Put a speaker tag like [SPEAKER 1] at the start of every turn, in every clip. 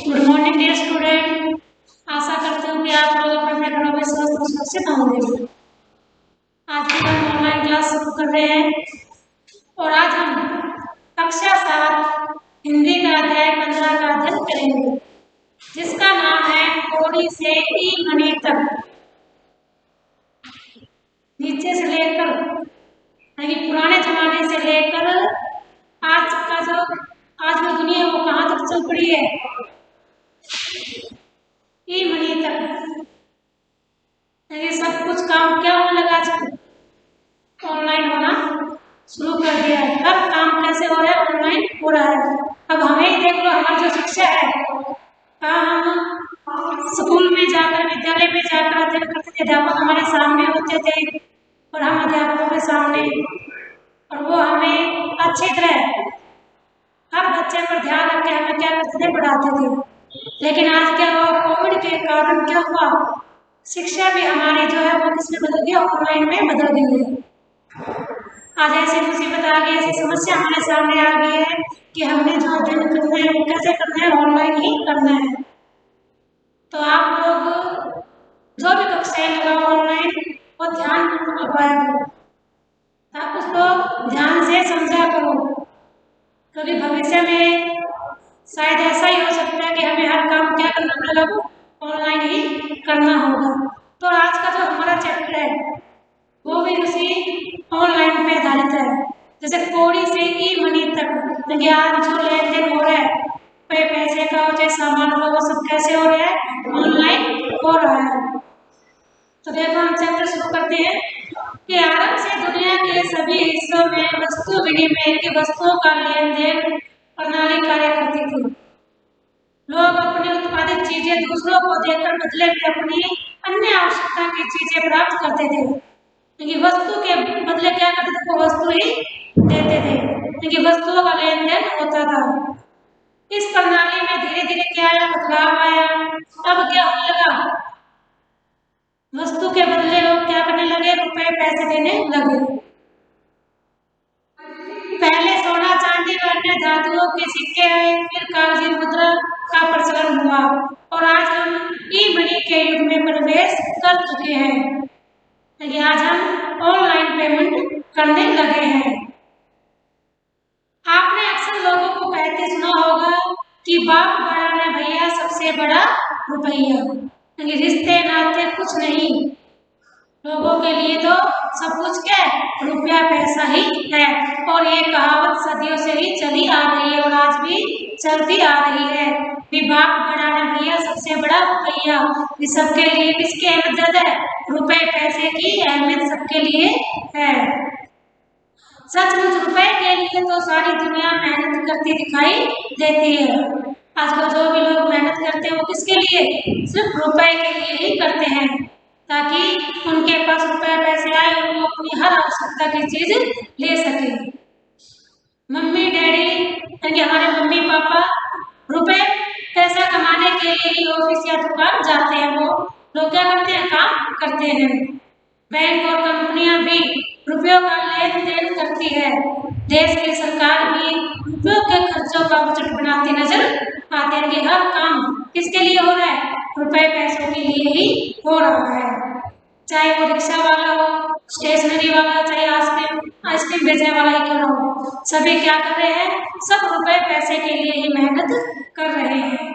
[SPEAKER 1] Good morning dear student. आशा करती हूँ कि आप लोग अपने घरों में स्वस्थ और सुरक्षित होंगे। आज भी हम ऑनलाइन क्लास शुरू कर रहे हैं और आज हम कक्षा 7 हिंदी का अध्याय 15 का अध्ययन करेंगे, जिसका नाम है कोड़ी से ई मनी तक। नीचे से लेकर यानी पुराने जमाने से लेकर आज का जो आज में दुनिया वो कहाँ तक चल पड़ी है, ई मनी तक। ये सब कुछ काम क्या होने लगा, ऑनलाइन होना शुरू कर दिया है। हर काम कैसे हो रहा है, ऑनलाइन हो रहा है। अब हमें ही देख लो, हमारी जो शिक्षा है, हम स्कूल में जाकर विद्यालय में जाकर अध्ययन करते थे, अध्यापक हमारे सामने होते थे और हम अध्यापकों के सामने, और वो हमें अच्छी तरह हर बच्चे पर ध्यान रख के हमें क्या करते थे, पढ़ाते थे। लेकिन आज क्या हुआ, कोविड के कारण क्या हुआ, शिक्षा भी हमारी जो है वो किसमें बदल गई, ऑनलाइन में बदल गई है। आज ऐसी मुसीबत आ गई, ऐसी समस्या हमारे सामने आ गई है कि हमने जो अध्ययन करना है वो कैसे करना है, ऑनलाइन ही करना है। तो आप लोग जो भी कक्षाएं लगाओ ऑनलाइन, वो ध्यान लगाया करो, आप उसको ध्यान से समझा करो, क्योंकि भविष्य में शायद ऐसा ही हो सकता है कि हमें हर काम क्या करना पड़ेगा, ऑनलाइन ही करना होगा। तो आज का जो हमारा चैप्टर है वो भी उसी ऑनलाइन पे आधारित है। जैसे कोड़ी से ई मनी तक, आज जो लेन देन हो रहा है, पैसे का चाहे सामान का, वो सब कैसे हो रहा है, ऑनलाइन हो रहा है। तो देखो हम चैप्टर शुरू करते हैं कि आरंभ से दुनिया के सभी हिस्सों में वस्तु विनिमय की वस्तुओं का लेन देन प्रणाली कार्य करती थी। लोग अपनी उत्पादित चीजें दूसरों को देकर बदले में अपनी अन्य आवश्यकता की चीजें प्राप्त करते थे। क्योंकि वस्तु के बदले क्या करते थे, वो वस्तु ही देते थे, क्योंकि वस्तुओं का लेन देन होता था। इस प्रणाली में धीरे धीरे क्या आया, बदलाव आया। अब क्या होने लगा, वस्तु के बदले लोग क्या करने लगे, रुपए पैसे देने लगे। पहले सोना चांदी और अन्य धातुओं के सिक्के आए, फिर कागजी मुद्रा का प्रचलन हुआ और आज हम ई मनी के युग में प्रवेश कर चुके हैं। आज हम ऑनलाइन पेमेंट करने लगे हैं। आपने अक्सर लोगों को कहते सुना होगा कि बाप बड़ा न भैया, सबसे बड़ा रुपया। रिश्ते नाते कुछ नहीं, लोगों के लिए तो सब कुछ क्या है, रुपया पैसा ही है। और ये कहावत सदियों से ही चली आ रही है और आज भी चलती आ रही है। बाप बड़ा न भैया, सबसे बड़ा रुपया। सबके लिए किसकी अहमियत ज्यादा है, रुपए पैसे की अहमियत सबके लिए है। सचमुच रुपए के लिए तो सारी दुनिया मेहनत करती दिखाई देती है। आजकल जो भी लोग मेहनत करते हैं वो किसके लिए, सिर्फ रुपए के लिए ही करते हैं, ताकि उनके पास रुपए पैसे आए और वो अपनी हर आवश्यकता की चीज ले सके। मम्मी डैडी यानी हमारे मम्मी पापा रुपए पैसा कमाने के लिए ही ऑफिस या दुकान जाते हैं। वो लोग क्या करते हैं, काम करते हैं। बैंक और कंपनियां भी रुपयों का लेन देन करती है। देश की सरकार भी रुपयों के खर्चों का बजट बनाती नजर आती है कि हर काम किसके लिए हो रहा है, रुपए पैसों के लिए ही हो रहा है। चाहे वो रिक्शा वाला हो, स्टेशनरी वाला, चाहे आइसक्रीम बेचने वाला ही क्यों ना हो, सभी क्या कर रहे हैं, सब रुपए पैसे के लिए ही मेहनत कर रहे हैं।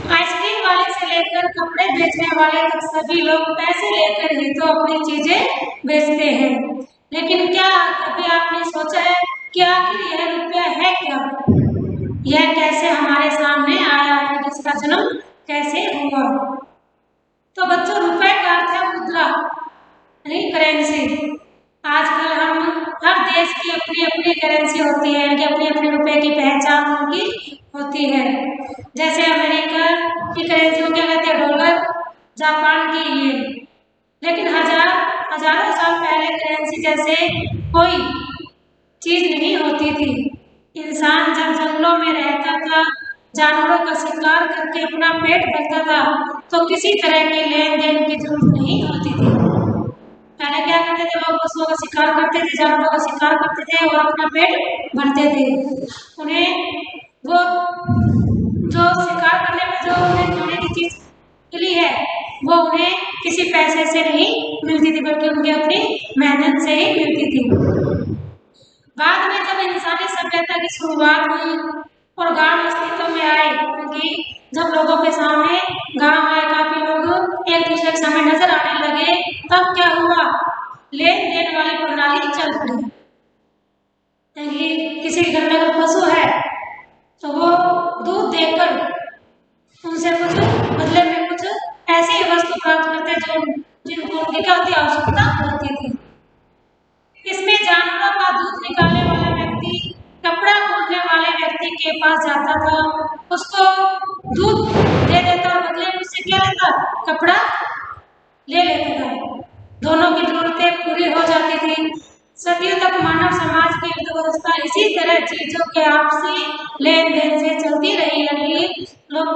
[SPEAKER 1] आइसक्रीम वाले से लेकर कपड़े बेचने वाले तक सभी लोग पैसे लेकर ही तो अपनी चीजें बेचते हैं। लेकिन क्या कभी आपने सोचा है कि आखिर यह रुपया है क्या, यह कैसे हमारे सामने आया है, इसका जन्म कैसे हुआ? तो बच्चों, रुपए का अर्थ है मुद्रा, नहीं करेंसी। आजकल हम हर देश की अपनी अपनी करेंसी होती है, कि अपनी अपनी रुपए की पहचान उनकी होती है। जैसे अमेरिका की करेंसी को क्या कहते हैं, डॉलर, जापान की येन। लेकिन हजारों साल पहले करेंसी जैसे कोई चीज नहीं होती थी। इंसान जब जंगलों में रहता था, जानवरों का शिकार करके अपना पेट भरता था, तो किसी तरह के लेन देन की जरूरत नहीं होती थी। पहले क्या करते थे, लोग पशुओं का शिकार करते थे, जानवरों का शिकार करते थे और अपना पेट भरते थे। उन्हें वो पैसे से नहीं मिलती थी, बल्कि उनकी अपनी मेहनत से ही मिलती थी। बाद में जब इंसानी सभ्यता की शुरुआत हुई और गांव अस्तित्व में आए, क्योंकि जब लोगों के सामने गांव आए, काफी लोग एक दूसरे के सामने नजर आने लगे, तब क्या हुआ, लेन देन वाली प्रणाली चल पड़ी। किसी के घर में अगर पशु है तो वो दूध देकर उनसे कुछ बदले में कुछ ऐसी वस्तु प्राप्त करते जो जिनको उनकी क्या होती आवश्यकता होती थी। इसमें जानवरों का दूध निकालने वाला व्यक्ति कपड़ा खोलने वाले व्यक्ति के पास जाता था, उसको दूध दे देता और बदले में उससे क्या लेता, कपड़ा ले लेता था। दोनों की जरूरतें पूरी हो जाती थी। सदियों तक मानव समाज की अर्थव्यवस्था इसी तरह चीजों के आपसी लेन देन से चलती रही, यानी लोग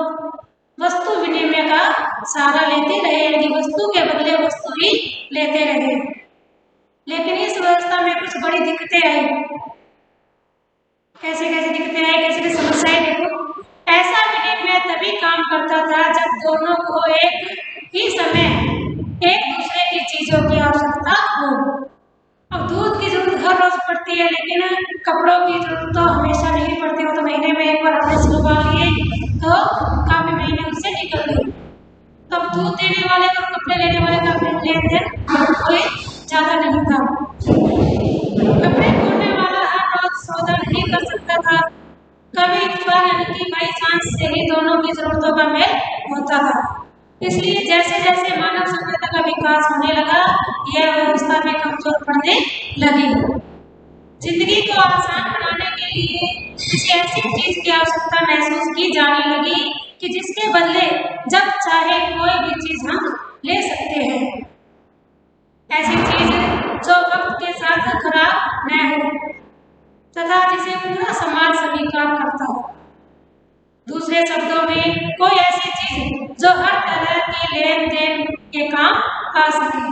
[SPEAKER 1] वस्तु विनिमय का सहारा लेते रहे, यानी वस्तु के बदले वस्तु ही लेते रहे। लेकिन इस व्यवस्था में कुछ बड़ी दिक्कतें आई। कैसे कैसे दिक्कतें आई, कैसे कैसे समस्याएं, देखो। ऐसा विनिमय तभी काम करता था जब दोनों को एक ही समय एक दूसरे की चीजों की आवश्यकता हो। अब दूध की जरूरत हर रोज पड़ती है, लेकिन कपड़ों की जरूरत तो हमेशा नहीं पड़ती। वो तो महीने में एक बार हमने सुलगा लिए तो काफी महीने उससे निकल गए। तब दूध देने वाले और कपड़े लेने वाले का लेन देन कोई ज्यादा नहीं था। कपड़े खोलने वाला हर रोज सौदा नहीं कर सकता था, कभी इत्तेफाक की बाई चांस से ही दोनों की जरूरतों का मेल होता था। इसलिए जैसे जैसे मानव सभ्यता का विकास होने लगा, यह व्यवस्था भी कमजोर पड़ने लगी। जिंदगी को आसान बनाने के लिए किसी ऐसी चीज की आवश्यकता महसूस की जाने लगी कि जिसके बदले जब चाहे कोई भी चीज हम ले सकते हैं। ऐसी चीज जो वक्त के साथ खराब न हो तथा जिसे पूरा समाज स्वीकार करता हो। दूसरे शब्दों में कोई ऐसी चीज जो हर तरह के लेन देन के काम आ सके।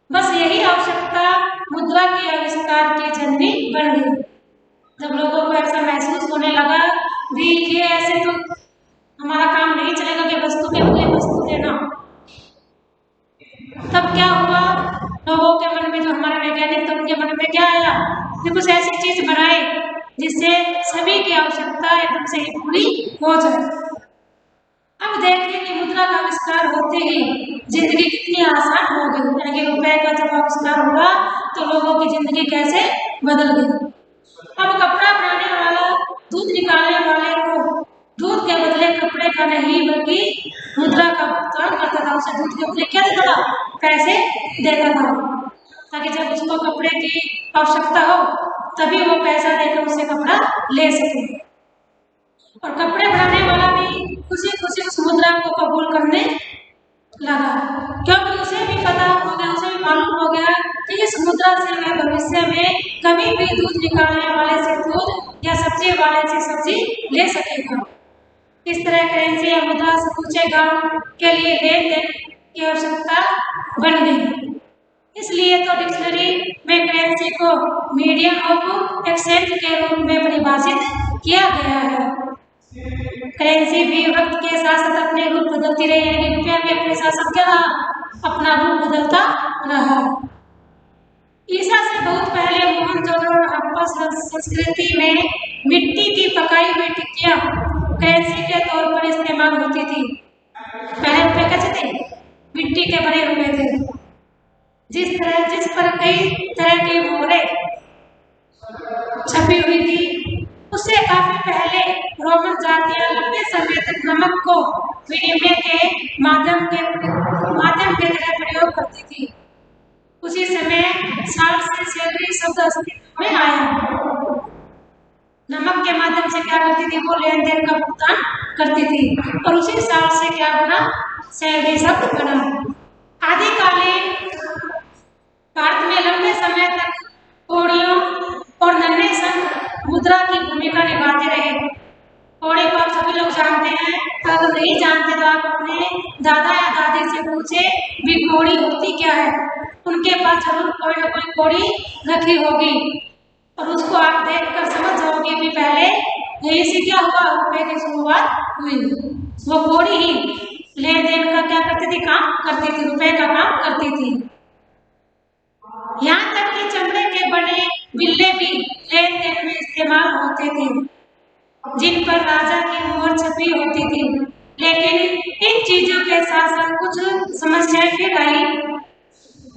[SPEAKER 1] बस यही आवश्यकता मुद्रा के आविष्कार की जननी बन गई। जब लोगों को ऐसा महसूस होने लगा भी ये ऐसे तो हमारा काम नहीं चलेगा कि वस्तु के बदले वस्तु देना, तब क्या हुआ, लोगों के मन में, जो हमारे वैज्ञानिक थे उनके मन में क्या आया कि कुछ ऐसी चीज बनाए जिससे सभी की आवश्यकता एकदम से ही पूरी हो जाए। अब देखिए कि मुद्रा का आविष्कार होते ही जिंदगी कितनी आसान हो गई। यानी रुपए का जब आविष्कार हुआ तो लोगों की जिंदगी कैसे बदल गई। अब कपड़ा बनाने वाला दूध निकालने वाले को दूध के बदले कपड़े का नहीं बल्कि मुद्रा का भुगतान करता था। उसे दूध के बदले क्या देता था, पैसे देता था, ताकि जब उसको कपड़े की आवश्यकता हो तभी वो पैसा देकर उससे कपड़ा ले सके। और कपड़े बनाने वाला भी खुशी खुशी उस मुद्रा को कबूल करने लगा, क्योंकि उसे भी पता हो गया, उसे भी मालूम हो गया कि इस मुद्रा से वह भविष्य में कभी भी दूध निकालने वाले से दूध या सब्जी वाले से सब्जी ले सकेगा। इस तरह करेंसी या मुद्रा समूचे गांव के लिए लेन देन की आवश्यकता बन गई। इसलिए तो डिक्शनरी में करेंसी को मीडियम ऑफ एक्सचेंज के रूप में परिभाषित किया गया है। करेंसी भी वक्त के साथ साथ अपने रूप बदलती रही, यानी रुपया भी अपने साथ साथ क्या अपना रूप बदलता रहा। ईसा से बहुत पहले मोहनजोदड़ो और हड़प्पा संस्कृति में मिट्टी की पकाई हुई टिक्कियां करेंसी के तौर पर इस्तेमाल होती थी। पहले रुपए कैसे थे, मिट्टी के बने हुए थे, जिस पर कई तरह की मोहरें छपी हुई थी। उससे काफी पहले रोमन जातियां लंबे समय तक नमक को विनिमय के माध्यम के तरह प्रयोग करती थी। उसी समय साल से सैलरी शब्द अस्तित्व में आया। नमक के माध्यम से क्या करती थी, वो लेन देन का भुगतान करती थी, और उसी साल से क्या बना, सैलरी शब्द बना। आदिकालीन भारत में लंबे समय तक कौड़ियों और नन्हे संघ मुद्रा की भूमिका निभाते रहे। कौड़ी को आप सभी लोग जानते हैं, अगर नहीं जानते तो आप अपने दादा या दादी से पूछे भी कौड़ी होती क्या है। उनके पास जरूर कोई ना कोई कौड़ी रखी होगी और उसको आप देखकर समझ जाओगे भी पहले यही से क्या हुआ, रुपए की शुरुआत हुई, वो कौड़ी ही। लेन देन का क्या करती थी, काम करती थी, रुपए का काम करती थी। यहाँ तक कि चमड़े के बने बिल्ले भी लेन देन में इस्तेमाल होते थे, जिन पर राजा की मोहर छपी होती थी। लेकिन इन चीजों के साथ साथ कुछ समस्याएं फिर आई।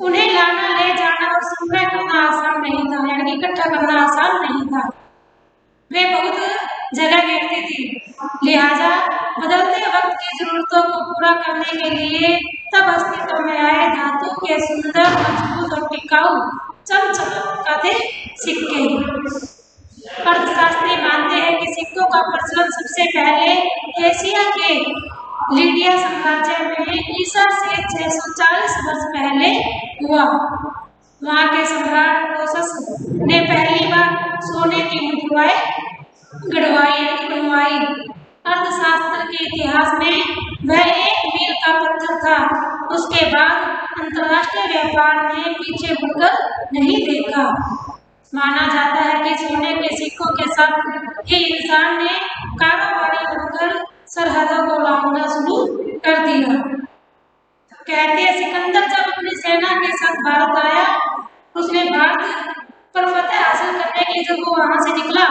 [SPEAKER 1] उन्हें लाना, ले जाना और संग्रह करना आसान नहीं था, यानी इकट्ठा करना आसान नहीं था। वे बहुत जगह घेरती थी, लिहाजा बदलते वक्त की जरूरतों को पूरा करने के लिए तब अस्तित्व में आए धातु के सुंदर, मजबूत और टिकाऊ चमचमाते सिक्के। अर्थशास्त्री मानते हैं कि सिक्कों का प्रचलन सबसे पहले एशिया के लीडिया साम्राज्य में ईसा से 640 वर्ष पहले हुआ। वहाँ के सम्राट कोसस ने पहली बार सोने की मुद्राएं गढ़वाई। अर्थशास्त्र के इतिहास में वह एक मील का पत्थर था। उसके बाद अंतर्राष्ट्रीय व्यापार ने पीछे मुड़कर नहीं देखा। माना जाता है कि सोने के सिक्कों के साथ ही इंसान ने कारोबारी बनकर सरहदों को लांघना शुरू कर दिया। कहते हैं सिकंदर जब अपनी सेना के साथ भारत आया, उसने भारत पर फतह हासिल करने के लिए जब वो वहां से निकला,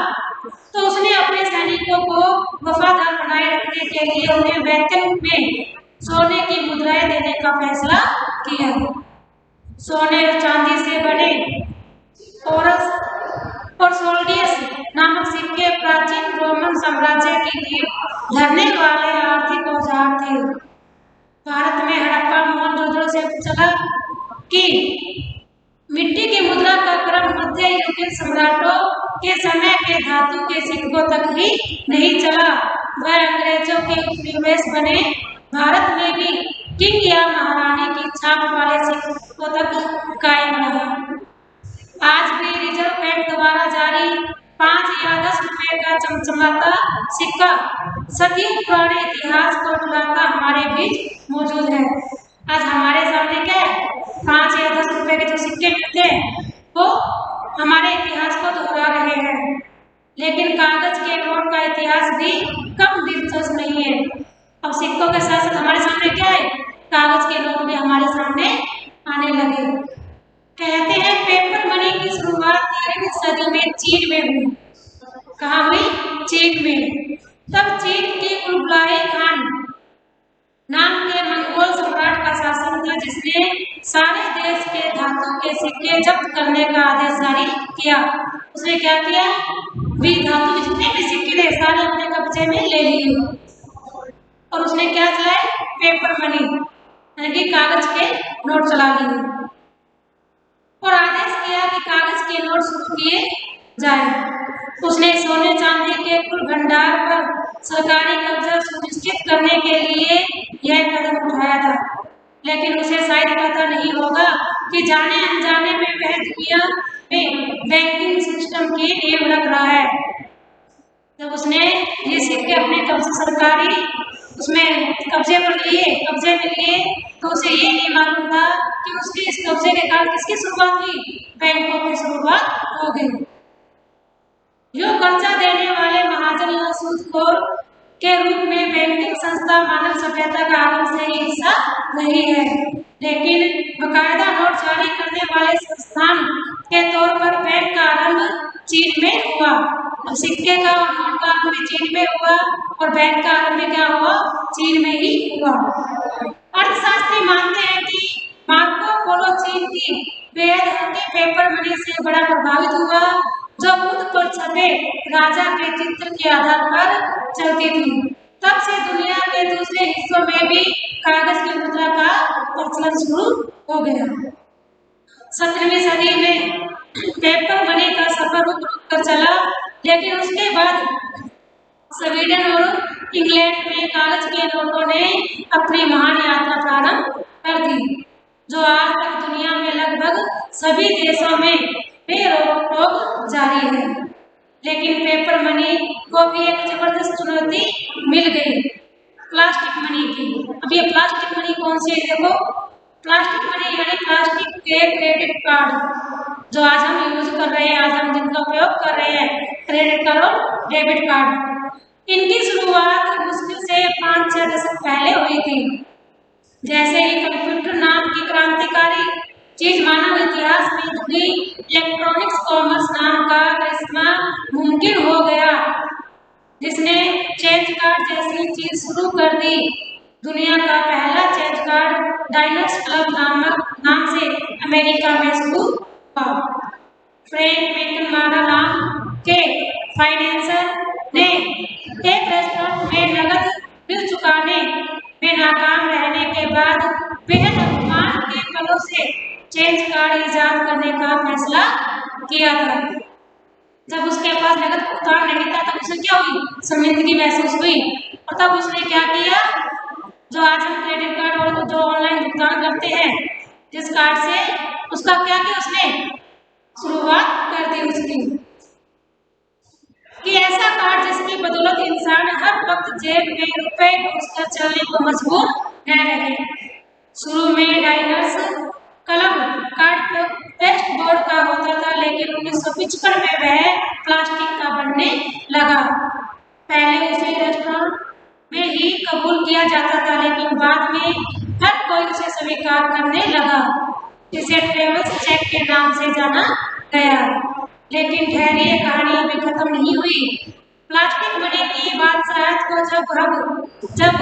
[SPEAKER 1] तो उसने अपने सैनिकों को वफादार बनाए रखने के लिए उन्हें वेतन में सोने की मुद्राएं देने का फैसला किया। सोने और चांदी से बने ओरस और सोल्डियस नामक सिक्के प्राचीन रोमन साम्राज्य की नींव धरने वाले आर्थिक औजार थे। भारत में हड़प्पा मोहनजोदड़ो से चला कि मिट्टी की मुद्रा का क्रम मध्य युगीन सम्राटों के समय के धातु के सिक्कों तक ही नहीं चला, वह अंग्रेजों के उपनिवेश बने भारत में भी किंग या महारानी की छाप वाले सिक्कों तक कायम रहा। आज भी रिजर्व बैंक द्वारा जारी 5 या 10 रुपए का चमचमाता सिक्का सदियों पुराने इतिहास को बुलाता हमारे बीच मौजूद है। आज हमारे सामने क्या है, 5 या 10 रुपए के जो सिक्के मिलते हैं वो हमारे इतिहास को दोहरा रहे हैं। लेकिन कागज के नोट का इतिहास भी कम दिलचस्प नहीं है। अब सिक्कों के साथ साथ हमारे सामने क्या है, कागज के नोट भी हमारे सामने आने लगे। कहते हैं पेपर मनी की शुरुआत 13वीं सदी में चीन में हुई। कहाँ हुई? चीन में। तब चीन की कुबलाई खान नाम के मंगोल सम्राट का शासन था, जिसने सारे देश के धातु के सिक्के जब्त करने का आदेश जारी किया। उसने क्या किया, भी धातु के जितने भी सिक्के थे सारे अपने कब्जे में ले लिए और उसने क्या चलाए, पेपर मनी यानी कि कागज के नोट चला लिए और आदेश किया कि कागज के नोट शुरू किए जाए। उसने सोने चांदी के कुल भंडार पर सरकारी कब्जा सुनिश्चित करने के लिए यह कदम उठाया था। लेकिन उसे शायद पता नहीं होगा कि जाने अनजाने में वह दुनिया में बैंकिंग सिस्टम की नींव रख रहा है। जब उसने ये सिक्के अपने कब्जे सरकारी उसमें कब्जे में लिए तो उसे ये नहीं मालूम था कि उसके इस कब्जे के कारण किसकी शुरुआत हुई, बैंकों की शुरुआत हो गई। जो कर्जा देने वाले महाजन या सूदखोर के रूप में बैंकिंग संस्था मानव सभ्यता का आरंभ से ही हिस्सा रही है, लेकिन बकायदा नोट जारी करने वाले संस्थान के तौर पर बैंक का आरंभ चीन में हुआ। अब सिक्के का और नोट का आरंभ भी चीन में हुआ और बैंक का आरंभ भी क्या हुआ, चीन में ही हुआ। अर्थशास्त्री मानते हैं कि मार्को पोलो चीन की बेहद हल्के पेपर मनी से बड़ा प्रभावित हुआ, जो बुध पर छपे राजा के चित्र के आधार पर चलती थी। तब से दुनिया के दूसरे हिस्सों में भी कागज की मुद्रा का प्रचलन शुरू हो गया। 17वीं सदी में पेपर मनी का सफर रुक रुक कर चला, लेकिन उसके बाद स्वीडन और इंग्लैंड में कागज के नोटों ने अपनी महान यात्रा प्रारंभ कर दी, जो आज तक दुनिया में लगभग सभी देशों में बेरोक जारी है। लेकिन पेपर मनी को भी एक जबरदस्त चुनौती मिल गई, प्लास्टिक मनी की। अब ये प्लास्टिक मनी कौन सी है, देखो प्लास्टिक मनी यानी प्लास्टिक के क्रेडिट कार्ड जो आज हम यूज कर रहे हैं, आज हम जिनका उपयोग कर रहे हैं, क्रेडिट कार्ड और डेबिट कार्ड। इनकी शुरुआत मुश्किल से 5-6 दशक पहले हुई थी। जैसे ही कंप्यूटर नाम की क्रांतिकारी चीज मानव इतिहास में जुड़ी इलेक्ट्रॉनिक्स कॉमर्स नाम का करिश्मा मुमकिन हो गया, जिसने चेंज कार्ड जैसी चीज शुरू कर दी। दुनिया का पहला चेंज कार्ड डायनर्स क्लब नाम से अमेरिका में शुरू हुआ। फ्रैंक मैकनमारा नाम के फाइनेंसर ने एक रेस्टोरेंट में नकद बिल चुकाने में नाकाम रहने के बाद बेहद अपमान के पलों से चेंज कार्ड इजाद करने का फैसला किया था। जब उसके पास नकद भुगतान नहीं था तब उसे क्या हुई, शर्मिंदगी महसूस हुई, और तब उसने क्या किया, जो आज हम क्रेडिट कार्ड और जो ऑनलाइन भुगतान करते हैं जिस कार्ड से, उसका क्या किया, उसने शुरुआत कर दी उसकी कि ऐसा कार्ड जिसकी बदौलत इंसान हर वक्त जेब में रुपए घुसकर चलने को मजबूर न रहे। शुरू में Diners club card paste board का होता था, लेकिन 1955 में वह प्लास्टिक का बनने लगा। पहले उसे रेस्टोरेंट में ही कबूल किया जाता था, लेकिन बाद में हर कोई उसे स्वीकार करने लगा, जिसे ट्रेवल्स चेक के नाम से जाना गया। लेकिन ठहरिए, कहानी अभी खत्म नहीं हुई। प्लास्टिक मनी की बादशाहत को जब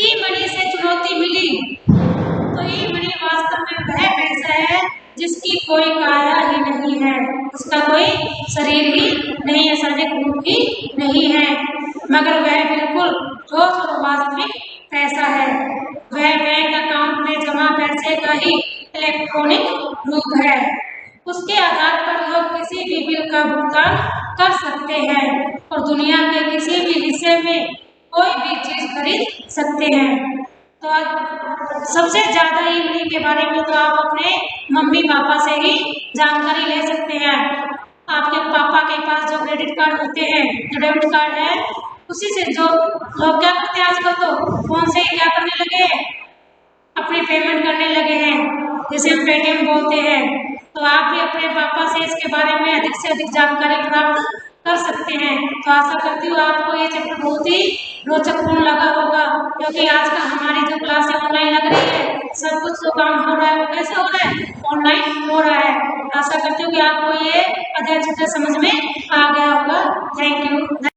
[SPEAKER 1] ई मनी से चुनौती मिली, तो ई मनी वास्तव में वह पैसा है जिसकी कोई काया ही नहीं है, उसका कोई शरीर ही नहीं है, शारीरिक रूप ही नहीं है, मगर वह बिल्कुल ठोस और वास्तविक पैसा है। वह बैंक अकाउंट में जमा पैसे का ही इलेक्ट्रॉनिक रूप है। उसके आधार पर लोग किसी भी बिल का भुगतान कर सकते हैं और दुनिया के किसी भी हिस्से में कोई भी चीज खरीद सकते हैं। तो सबसे ज्यादा ई मनी के बारे में तो आप अपने मम्मी पापा से ही जानकारी ले सकते हैं। आपके पापा के पास जो क्रेडिट कार्ड होते हैं, जो डेबिट कार्ड है, उसी से जो लोग क्या करते हैं आजकल, तो फोन से ही क्या करने लगे हैं, अपनी पेमेंट करने लगे हैं, जिसे हम पेटीएम बोलते हैं। तो आप भी अपने पापा से इसके बारे में अधिक से अधिक जानकारी प्राप्त कर सकते हैं। तो आशा करती हूँ आपको ये चैप्टर बहुत ही रोचकपूर्ण लगा होगा, क्योंकि आजकल हमारी जो क्लासें ऑनलाइन लग रही है, सब कुछ जो काम हो रहा है वो कैसे हो रहा है, ऑनलाइन हो रहा है। आशा करती हूँ कि आपको ये अध्ययन चित्र समझ में आ गया होगा। Thank you.